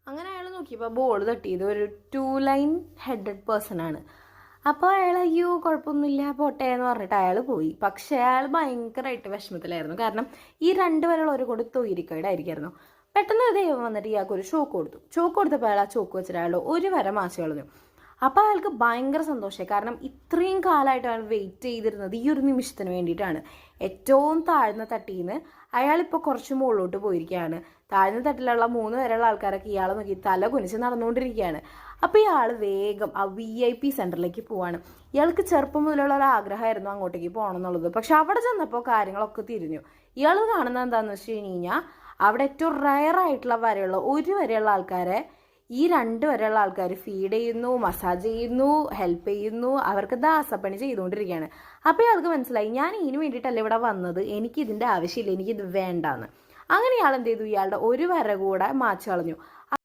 അങ്ങനെ അയാൾ നോക്കിയപ്പോൾ ബോൾ തട്ടിയത് ഒരു 2 ലൈൻ ഹെഡഡ് പേഴ്സൺ ആണ്. അപ്പോൾ അയാൾ അയ്യോ കുഴപ്പമൊന്നുമില്ല പോട്ടെ എന്ന് പറഞ്ഞിട്ട് അയാൾ പോയി. പക്ഷേ അയാൾ ഭയങ്കരമായിട്ട് വിഷമത്തിലായിരുന്നു. കാരണം ഈ 2 വരെയുള്ള ഒരു കൂടി തൊയിരിക്കടായിരിക്കായിരുന്നു. പെട്ടെന്ന് ഒരു ദൈവം വന്നിട്ട് ഇയാൾക്ക് ഒരു ചോക്ക് കൊടുത്തു. ചോക്ക് കൊടുത്തപ്പോൾ അയാൾ ആ ചോക്ക് വെച്ചിട്ട് അയാൾ ഒരു വര മാച്ച് കളഞ്ഞു. അപ്പോൾ അയാൾക്ക് ഭയങ്കര സന്തോഷമായി. കാരണം ഇത്രയും കാലമായിട്ട് അയാൾ വെയിറ്റ് ചെയ്തിരുന്നത് ഈ ഒരു നിമിഷത്തിന് വേണ്ടിയിട്ടാണ്. ഏറ്റവും താഴ്ന്ന തട്ടിയിൽ നിന്ന് അയാളിപ്പോൾ കുറച്ച് മുകളിലോട്ട് പോയിരിക്കുകയാണ്. താഴ്ന്ന തട്ടിലുള്ള 3 വരെയുള്ള ആൾക്കാരൊക്കെ ഇയാളെ നോക്കി തല കുനിച്ച് നടന്നുകൊണ്ടിരിക്കുകയാണ്. അപ്പോൾ ഇയാൾ വേഗം ആ VIP സെൻറ്ററിലേക്ക് പോവാണ്. ഇയാൾക്ക് ചെറുപ്പം മുതലുള്ള ഒരു ആഗ്രഹമായിരുന്നു അങ്ങോട്ടേക്ക് പോകണം എന്നുള്ളത്. പക്ഷെ അവിടെ ചെന്നപ്പോൾ കാര്യങ്ങളൊക്കെ തിരിഞ്ഞു. ഇയാൾ കാണുന്നത് എന്താണെന്ന് വെച്ച് കഴിഞ്ഞാൽ അവിടെ ഏറ്റവും റയറായിട്ടുള്ള വരെയുള്ള 1 വരെയുള്ള ആൾക്കാരെ ഈ 2 വരെയുള്ള ആൾക്കാർ ഫീഡ് ചെയ്യുന്നു, മസാജ് ചെയ്യുന്നു, ഹെൽപ്പ് ചെയ്യുന്നു, അവർക്ക് ദാസപ്പണി ചെയ്തുകൊണ്ടിരിക്കുകയാണ്. അപ്പോൾ ഇയാൾക്ക് മനസ്സിലായി ഞാൻ ഇതിന് വേണ്ടിയിട്ടല്ല ഇവിടെ വന്നത്, എനിക്കിതിൻ്റെ ആവശ്യമില്ല, എനിക്കിത് വേണ്ടാന്ന്. അങ്ങനെ ഇയാൾ എന്ത് ചെയ്തു, ഇയാളുടെ 1 വര കൂടെ മാച്ച് കളഞ്ഞു.